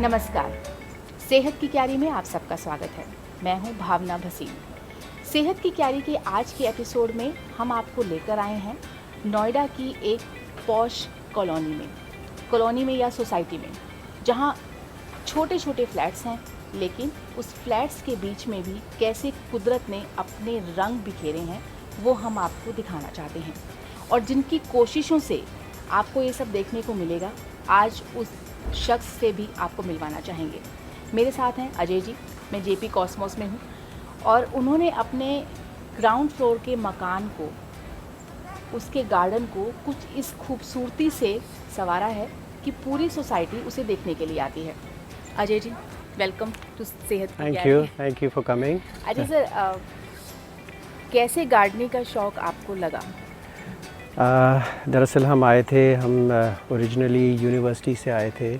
नमस्कार। सेहत की क्यारी में आप सबका स्वागत है। मैं हूं भावना भसीन। सेहत की क्यारी के आज के एपिसोड में हम आपको लेकर आए हैं नोएडा की एक पॉश कॉलोनी में या सोसाइटी में, जहां छोटे छोटे फ्लैट्स हैं, लेकिन उस फ्लैट्स के बीच में भी कैसे कुदरत ने अपने रंग बिखेरे हैं वो हम आपको दिखाना चाहते हैं, और जिनकी कोशिशों से आपको ये सब देखने को मिलेगा, आज उस शख्स से भी आपको मिलवाना चाहेंगे। मेरे साथ हैं अजय जी। मैं जेपी कॉस्मोस में हूँ और उन्होंने अपने ग्राउंड फ्लोर के मकान को, उसके गार्डन को कुछ इस खूबसूरती से संवारा है कि पूरी सोसाइटी उसे देखने के लिए आती है। अजय जी, वेलकम टू सेहत की क्यारी। Thank you for coming. Ajay sir, कैसे गार्डनिंग का शौक़ आपको लगा? दरअसल हम ओरिजिनली यूनिवर्सिटी से आए थे,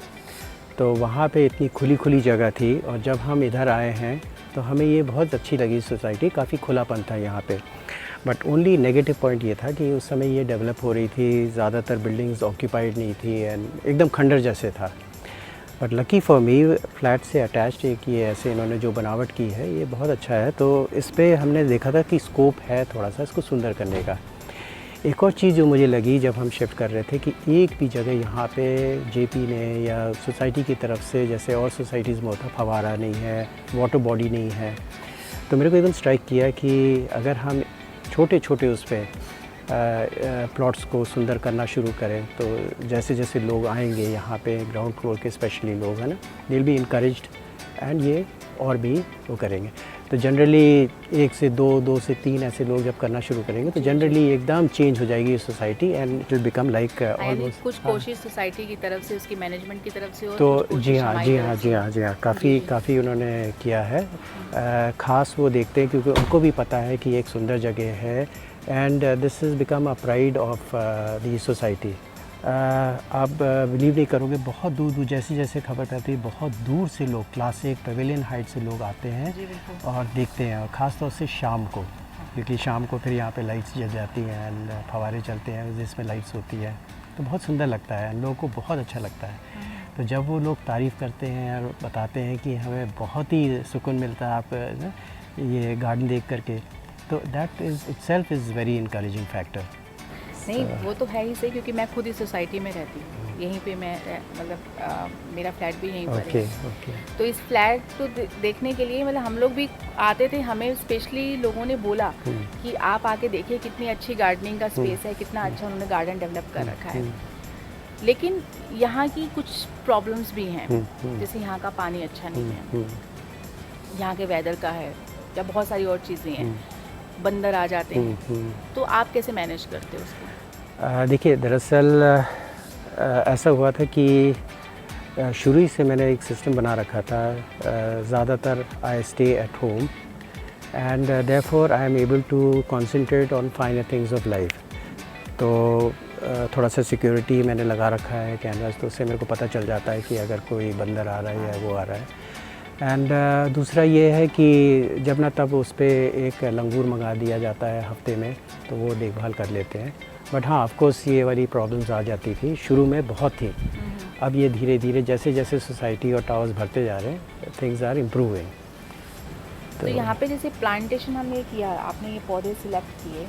तो वहाँ पे इतनी खुली जगह थी, और जब हम इधर आए हैं तो हमें ये बहुत अच्छी लगी सोसाइटी। काफ़ी खुलापन था यहाँ पे, बट ओनली नेगेटिव पॉइंट ये था कि उस समय ये डेवलप हो रही थी, ज़्यादातर बिल्डिंग्स ऑक्यूपाइड नहीं थी एंड एकदम खंडर जैसे था। But lucky for me, flat से अटैच्ड एक ये ऐसे इन्होंने जो बनावट की है ये बहुत अच्छा है, तो इस पर हमने देखा था कि स्कोप है थोड़ा सा इसको सुंदर करने का। एक और चीज़ जो मुझे लगी जब हम शिफ्ट कर रहे थे कि एक भी जगह यहाँ पे जेपी ने या सोसाइटी की तरफ से, जैसे और सोसाइटीज़ में होता, फवारा नहीं है, वाटर बॉडी नहीं है, तो मेरे को एकदम स्ट्राइक किया कि अगर हम छोटे छोटे उस पर प्लॉट्स को सुंदर करना शुरू करें, तो जैसे जैसे लोग आएंगे यहाँ पे, ग्राउंड फ्लोर के स्पेशली लोग हैं ना, they will be encouraged and ये और भी वो करेंगे। तो जनरली 1 से 2, 2 से 3 ऐसे लोग जब करना शुरू करेंगे तो जनरली एकदम चेंज हो जाएगी society and it will become like almost. कुछ कोशिश सोसाइटी की तरफ से, उसकी मैनेजमेंट की तरफ से, तो जी हाँ, काफ़ी उन्होंने किया है। ख़ास वो देखते हैं क्योंकि उनको भी पता है कि एक सुंदर जगह है and this is become a pride of the society. आप बिलीव नहीं करोगे, बहुत दूर जैसे जैसे खबर करती है, बहुत दूर से लोग, क्लासिक पेविलियन हाइट से लोग आते हैं और देखते हैं, और ख़ास तौर से शाम को, क्योंकि शाम को फिर यहाँ पे लाइट्स जल जाती हैं एंड फवारे चलते हैं जिसमें लाइट्स होती है, तो बहुत सुंदर लगता है, लोगों को बहुत अच्छा लगता है। तो जब वो लोग तारीफ़ करते हैं और बताते हैं कि हमें बहुत ही सुकून मिलता है आप ये गार्डन देख करके, तो that is itself is very encouraging factor. नहीं, वो तो है ही सही, क्योंकि मैं खुद इस सोसाइटी में रहती हूँ, यहीं पे मैं मतलब मेरा फ्लैट भी यहीं पर है। तो इस फ्लैट को देखने के लिए मतलब हम लोग भी आते थे, हमें स्पेशली लोगों ने बोला कि आप आके देखिए कितनी अच्छी गार्डनिंग का स्पेस है, कितना अच्छा उन्होंने गार्डन डेवलप कर रखा है। लेकिन यहाँ की कुछ प्रॉब्लम्स भी हैं, जैसे यहाँ का पानी अच्छा नहीं है, यहाँ के वेदर का है, या बहुत सारी और चीज़ें हैं, बंदर आ जाते हैं, तो आप कैसे मैनेज करते हो उसको? देखिए, दरअसल ऐसा हुआ था कि शुरू ही से मैंने एक सिस्टम बना रखा था। ज़्यादातर I stay at home and therefore I am able to concentrate on finer things of life. तो थोड़ा सा सिक्योरिटी मैंने लगा रखा है कैमरास, तो उससे मेरे को पता चल जाता है कि अगर कोई बंदर आ रहा है या वो आ रहा है। एंड दूसरा ये है कि जब ना तब उस पर एक लंगूर मंगा दिया जाता है हफ्ते में, तो वो देखभाल कर लेते हैं। बट हाँ, ऑफ कोर्स ये वाली प्रॉब्लम्स आ जाती थी, शुरू में बहुत थी। अब ये धीरे धीरे जैसे जैसे सोसाइटी और टावर्स भरते जा रहे हैं, थिंग्स आर इम्प्रूविंग। तो यहाँ पे जैसे प्लांटेशन हमने किया, आपने ये पौधे सिलेक्ट किए,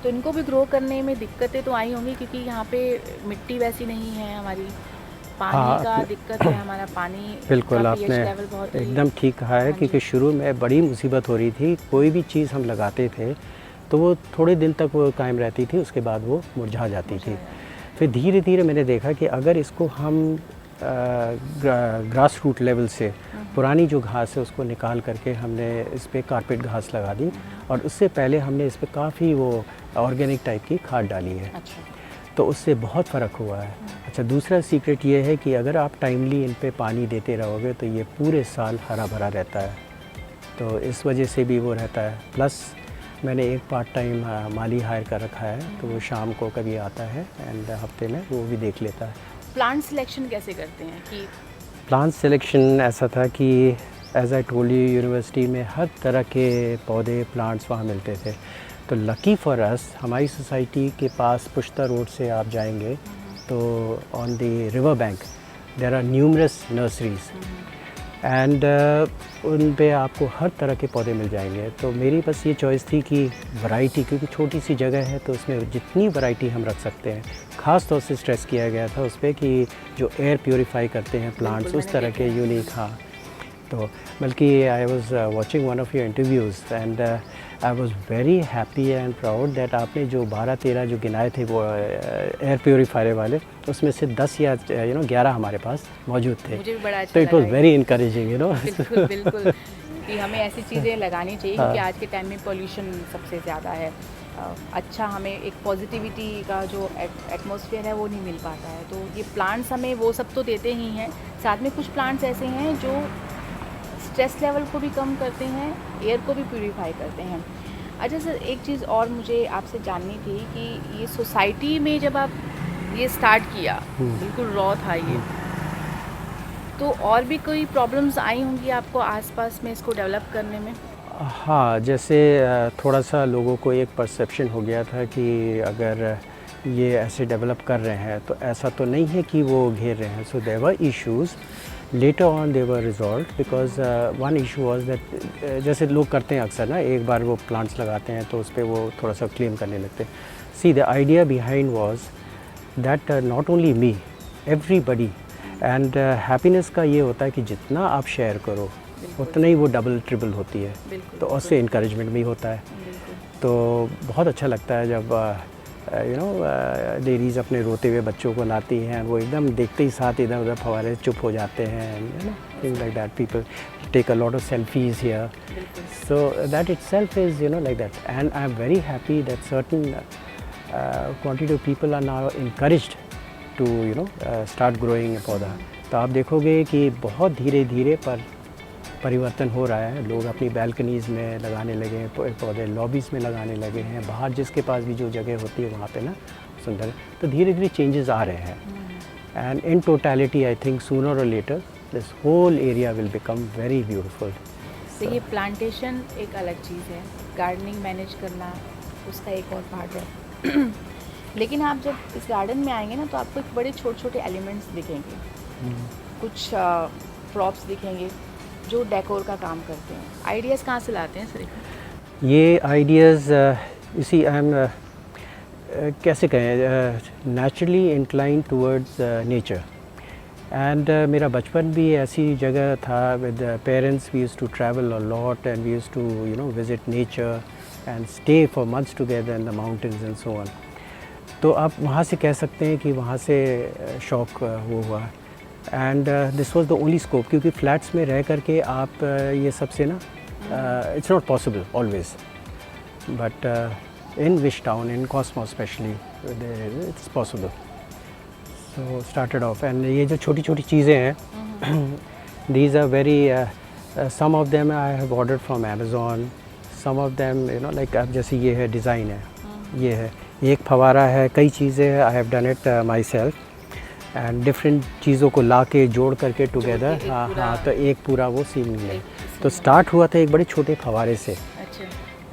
तो इनको भी ग्रो करने में दिक्कतें तो आई होंगी, क्योंकि यहाँ पे मिट्टी वैसी नहीं है हमारी, पानी का दिक्कत है, हमारा पानी बिल्कुल आपने एकदम ठीक कहा है, क्योंकि शुरू में बड़ी मुसीबत हो रही थी। कोई भी चीज़ हम लगाते थे तो वो थोड़े दिन तक वो कायम रहती थी, उसके बाद वो मुरझा जाती थी। फिर धीरे धीरे मैंने देखा कि अगर इसको हम ग्रास रूट लेवल से पुरानी जो घास है उसको निकाल करके हमने इस पर कारपेट घास लगा दी, और उससे पहले हमने इस पर काफ़ी वो ऑर्गेनिक टाइप की खाद डाली है। तो उससे बहुत फ़र्क हुआ है। अच्छा, दूसरा सीक्रेट ये है कि अगर आप टाइमली इन पे पानी देते रहोगे तो ये पूरे साल हरा भरा रहता है, तो इस वजह से भी वो रहता है। प्लस मैंने एक पार्ट टाइम माली हायर कर रखा है, तो वो शाम को कभी आता है एंड हफ्ते में वो भी देख लेता है। प्लांट सिलेक्शन कैसे करते हैं? कि प्लांट सिलेक्शन ऐसा था कि as I told you, university में हर तरह के पौधे प्लांट्स वहाँ मिलते थे। तो लकी फॉर अस, हमारी सोसाइटी के पास पुश्ता रोड से आप जाएंगे तो on the river bank there are numerous nurseries and उन पे आपको हर तरह के पौधे मिल जाएंगे। तो मेरी बस ये चॉइस थी कि वैरायटी, क्योंकि छोटी सी जगह है तो उसमें जितनी वैरायटी हम रख सकते हैं। ख़ास तौर से स्ट्रेस किया गया था उस पर कि जो एयर प्योरीफाई करते हैं प्लांट्स, उस तरह के यूनिक। हाँ, तो बल्कि I was watching one of your interviews and I was very happy and proud that आपने जो 12-13 जो गिनाए थे वो एयर प्योरीफायर वाले, उसमें से 10 या 11 हमारे पास मौजूद थे। मुझे भी बड़ा अच्छा तो इट वॉज़ वेरी इनकरेजिंग बिल्कुल बिल्कुल कि हमें ऐसी चीज़ें लगानी चाहिए क्योंकि आज के टाइम में पोल्यूशन सबसे ज़्यादा है। अच्छा, हमें एक पॉजिटिविटी का जो एटमॉस्फेयर है वो नहीं मिल पाता है। तो ये प्लांट्स हमें वो सब तो देते ही हैं, साथ में कुछ प्लांट्स ऐसे हैं जो स्ट्रेस लेवल को भी कम करते हैं, एयर को भी प्यूरीफाई करते हैं। अच्छा सर, एक चीज़ और मुझे आपसे जाननी थी कि ये सोसाइटी में जब आप ये स्टार्ट किया, बिल्कुल रॉ था ये, तो और भी कोई प्रॉब्लम्स आई होंगी आपको आसपास में इसको डेवलप करने में? हाँ, जैसे थोड़ा सा लोगों को एक परसेप्शन हो गया था कि अगर ये ऐसे डेवलप कर रहे हैं तो ऐसा तो नहीं है कि वो घेर रहे हैं। So there were issues, later on they were resolve because one issue was that जैसे लोग करते हैं अक्सर ना, एक बार वो प्लांट्स लगाते हैं तो उस पर वो थोड़ा सा क्लेम करने लगते हैं। See the idea behind was that not only me, everybody, and happiness का ये होता है कि जितना आप शेयर करो उतना ही वो डबल ट्रिपल होती है, तो उससे इनकरेजमेंट भी होता है। तो बहुत अच्छा लगता है जब लेडीज़ अपने रोते हुए बच्चों को लाती हैं, वो एकदम देखते ही साथ इधर उधर फवारे चुप हो जाते हैं, things like that. People take a lot of selfies here, so that itself is like that, and I am very happy that certain quantity of people are now encouraged to start growing a पौधा। तो आप देखोगे कि बहुत धीरे धीरे पर परिवर्तन हो रहा है। लोग अपनी बैल्कनीज़ में लगाने लगे हैं पौधे, लॉबीज़ में लगाने लगे हैं, बाहर जिसके पास भी जो जगह होती है वहाँ पे ना सुंदर। तो धीरे धीरे चेंजेस आ रहे हैं and in totality I think sooner or later this whole area will become very beautiful. तो ये प्लांटेशन एक अलग चीज़ है, गार्डनिंग मैनेज करना उसका एक और पार्ट है। लेकिन आप जब इस गार्डन में आएंगे ना तो आपको एक बड़े छोटे छोटे एलिमेंट्स दिखेंगे, कुछ प्रॉप्स दिखेंगे जो डेकोर का काम करते हैं। आइडियाज़ कहाँ से लाते हैं सर? ये आइडियाज़ इसी आई एम कैसे कहें, naturally incline towards nature, and मेरा बचपन भी ऐसी जगह था। With parents we used to travel a lot and we used to visit nature and stay for months together in the mountains and so on. तो आप वहाँ से कह सकते हैं कि वहाँ से शौक़ वो हुआ। And this was the only scope, क्योंकि फ्लैट्स में रह करके आप ये सबसे ना it's not possible always, but in Wish Town, in Kosmos specially it's possible. So started off, and ये जो छोटी छोटी चीज़ें हैं these are very, some of them I have ordered from Amazon, some of them like अब जैसे ये है डिज़ाइन है, ये है एक फवारा है, कई चीज़ें हैं, I have done it my self and different चीज़ों को ला के जोड़ करके टुगेदर, हाँ, तो एक पूरा वो सीन है। तो स्टार्ट हुआ था एक बड़े छोटे फवारे से,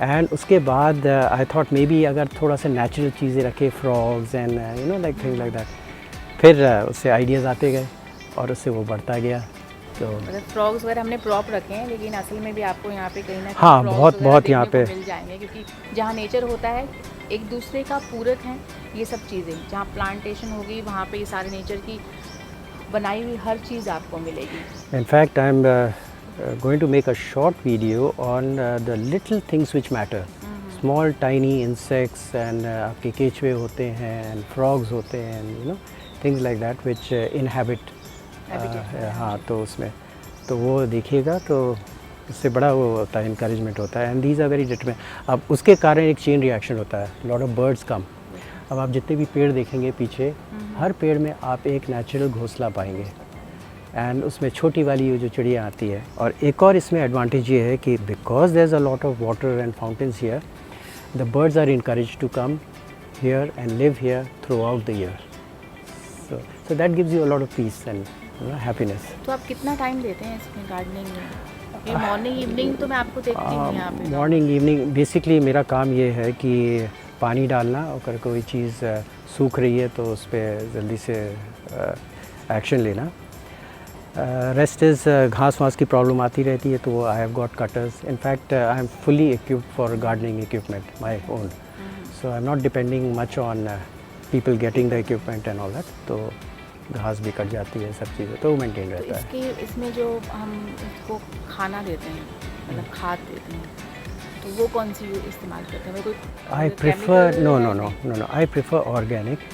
एंड उसके बाद आई थॉट मे बी अगर थोड़ा सा नेचुरल चीज़ें रखे, frogs and like thing like that, फिर उससे आइडियाज़ आते गए और उससे वो बढ़ता गया। तो मतलब फ्रॉग्स वगैरह हमने प्रॉप रखे हैं, लेकिन असल में भी आपको यहाँ पे कहीं ना कहीं हाँ फ्रॉग्स बहुत यहाँ पे मिल जाएंगे, क्योंकि जहाँ नेचर होता है एक दूसरे का पूरक हैं ये सब चीज़ें। जहाँ प्लांटेशन होगी वहाँ पे ये सारे नेचर की बनाई हुई हर चीज़ आपको मिलेगी। In fact, I'm going to make a short video on the little things which matter. Small tiny insects and आपके केचुए होते हैं and frogs होते हैं and things like that which inhabit हाँ, तो उसमें तो वो देखिएगा तो इससे बड़ा वो होता है, इंकरेजमेंट होता है। And these are very determine. अब उसके कारण एक चेन रिएक्शन होता है, लॉट ऑफ बर्ड्स कम। अब आप जितने भी पेड़ देखेंगे पीछे, हर पेड़ में आप एक नेचुरल घोंसला पाएंगे एंड उसमें छोटी वाली जो चिड़िया आती है। और एक और इसमें एडवांटेज ये है कि because there is a lot of water and fountains here, the birds are encouraged to come here and live here throughout the year. So that gives you a lot of peace and happiness. तो आप कितना time देते हैं इसमें gardening में? ये morning evening तो मैं आपको देखती हूँ यहाँ पे। मॉर्निंग इवनिंग बेसिकली मेरा काम ये है कि पानी डालना, और अगर कोई चीज़ सूख रही है तो उस पर जल्दी से एक्शन लेना, रेस्ट इज़ घास वास की प्रॉब्लम आती रहती है, तो I have got cutters. In fact I am fully equipped for gardening equipment my own, so I am not depending much on people getting the equipment and all that. तो घास भी कट जाती है, सब चीज़ें तो मेंटेन तो रहता है. इसके इसमें जो हम इसको खाना देते हैं, मतलब खाद देते हैं, तो वो कौन सी इस्तेमाल करते हैं? कोई I chemical prefer है no या no no नहीं? no no I prefer organic,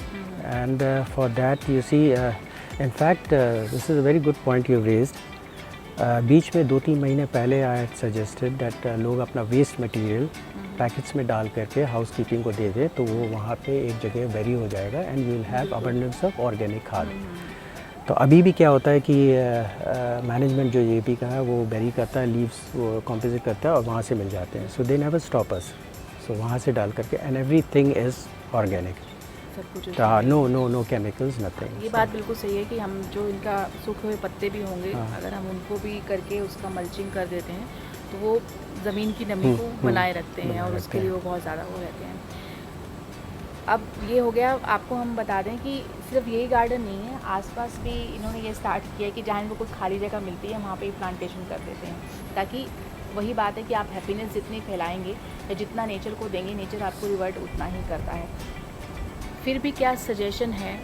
and for that you see, in fact this is a very good point you've raised. बीच में 2-3 महीने पहले I had suggested that लोग अपना वेस्ट मटेरियल पैकेट्स में डाल करके हाउस कीपिंग को दे दें, तो वो वहाँ पे एक जगह वेरी हो जाएगा and you will have abundance of organic खाद. तो अभी भी क्या होता है कि मैनेजमेंट जो जेपी का है वो बेरी करता है, लीव्स वो कॉम्पोजिट करता है और वहाँ से मिल जाते हैं. सो दे नेवर स्टॉप अस. सो वहाँ से डाल करके एंड एवरीथिंग इज़ ऑर्गेनिक. सब कुछ नो केमिकल्स, नथिंग. ये बात बिल्कुल सही है कि हम जो इनका सूखे हुए पत्ते भी होंगे, हाँ. अगर हम उनको भी करके उसका मल्चिंग कर देते हैं तो वो ज़मीन की नमी को बनाए रखते हैं बनाए और रखते उसके हैं. लिए वो बहुत ज़्यादा वो रहते हैं. अब ये हो गया, आपको हम बता दें कि सिर्फ यही गार्डन नहीं है, आसपास भी इन्होंने ये स्टार्ट किया है कि जहाँ इनको कोई खाली जगह मिलती है वहाँ पे ही प्लांटेशन कर देते हैं, ताकि वही बात है कि आप हैप्पीनेस जितनी फैलाएंगे या जितना नेचर को देंगे, नेचर आपको रिवर्ट उतना ही करता है. फिर भी क्या सजेशन है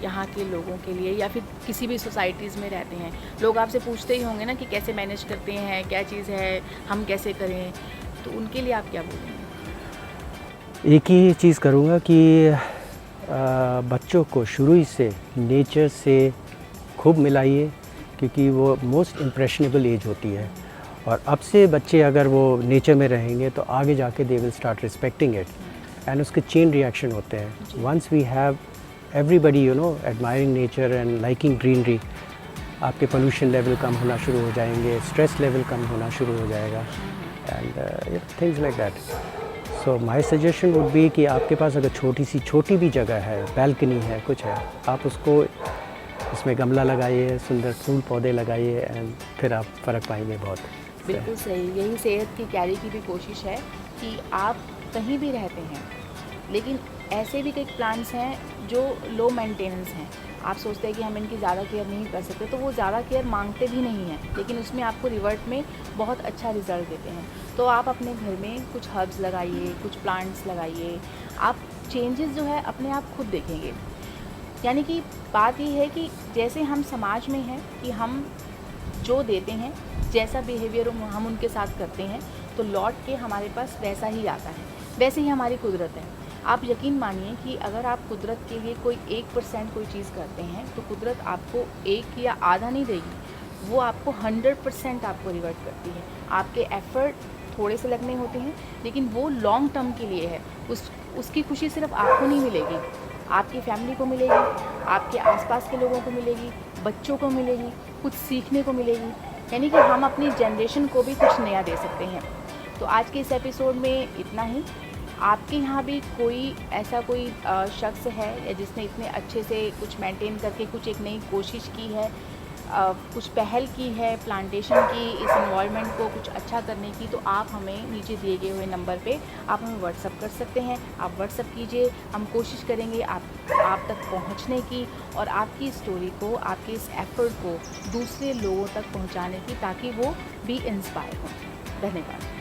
यहाँ के लोगों के लिए, या फिर किसी भी सोसाइटीज़ में रहते हैं लोग, आपसे पूछते ही होंगे ना कि कैसे मैनेज करते हैं, क्या चीज़ है, हम कैसे करें, तो उनके लिए आप क्या बोलेंगे? एक ही चीज़ करूँगा कि बच्चों को शुरू ही से नेचर से खूब मिलाइए, क्योंकि वो मोस्ट इम्प्रेशनेबल एज होती है. और अब से बच्चे अगर वो नेचर में रहेंगे तो आगे जाके they will start respecting it, and उसके चेन रिएक्शन होते हैं. Once we have everybody admiring nature and liking greenery, आपके पोल्यूशन लेवल कम होना शुरू हो जाएंगे, स्ट्रेस लेवल कम होना शुरू हो जाएगा, and things like that. So my suggestion would be कि आपके पास अगर छोटी भी जगह है, बैल्कनी है, कुछ है, आप उसको इसमें गमला लगाइए, सुंदर फूल पौधे लगाइए, एंड फिर आप फ़र्क पाएंगे बहुत. बिल्कुल सही. यही सेहत की क्यारी की भी कोशिश है कि आप कहीं भी रहते हैं, लेकिन ऐसे भी कई प्लांट्स हैं जो लो मेंटेनेंस हैं. आप सोचते हैं कि हम इनकी ज़्यादा केयर नहीं कर सकते, तो वो ज़्यादा केयर मांगते भी नहीं हैं, लेकिन उसमें आपको रिवर्ट में बहुत अच्छा रिज़ल्ट देते हैं. तो आप अपने घर में कुछ हर्ब्स लगाइए, कुछ प्लांट्स लगाइए, आप चेंजेस जो है अपने आप खुद देखेंगे. यानी कि बात ये है कि जैसे हम समाज में हैं कि हम जो देते हैं, जैसा बिहेवियर हम उनके साथ करते हैं, तो लौट के हमारे पास वैसा ही आता है. वैसे ही हमारी कुदरत है. आप यकीन मानिए कि अगर आप कुदरत के लिए कोई 1% कोई चीज़ करते हैं, तो कुदरत आपको 1 या आधा नहीं देगी, वो आपको 100% आपको रिवर्ट करती है. आपके एफ़र्ट थोड़े से लगने होते हैं, लेकिन वो लॉन्ग टर्म के लिए है. उसकी खुशी सिर्फ आपको नहीं मिलेगी, आपकी फैमिली को मिलेगी, आपके आसपास के लोगों को मिलेगी, बच्चों को मिलेगी, कुछ सीखने को मिलेगी. यानी कि हम अपनी जनरेशन को भी कुछ नया दे सकते हैं. तो आज के इस एपिसोड में इतना ही. आपके यहाँ भी कोई ऐसा कोई शख्स है या जिसने इतने अच्छे से कुछ मेंटेन करके कुछ एक नई कोशिश की है, कुछ पहल की है प्लांटेशन की, इस एनवायरनमेंट को कुछ अच्छा करने की, तो आप हमें नीचे दिए गए हुए नंबर पे आप हमें व्हाट्सअप कर सकते हैं. आप व्हाट्सअप कीजिए, हम कोशिश करेंगे आप तक पहुंचने की और आपकी स्टोरी को, आपके इस एफर्ट को दूसरे लोगों तक पहुंचाने की, ताकि वो भी इंस्पायर हों. धन्यवाद.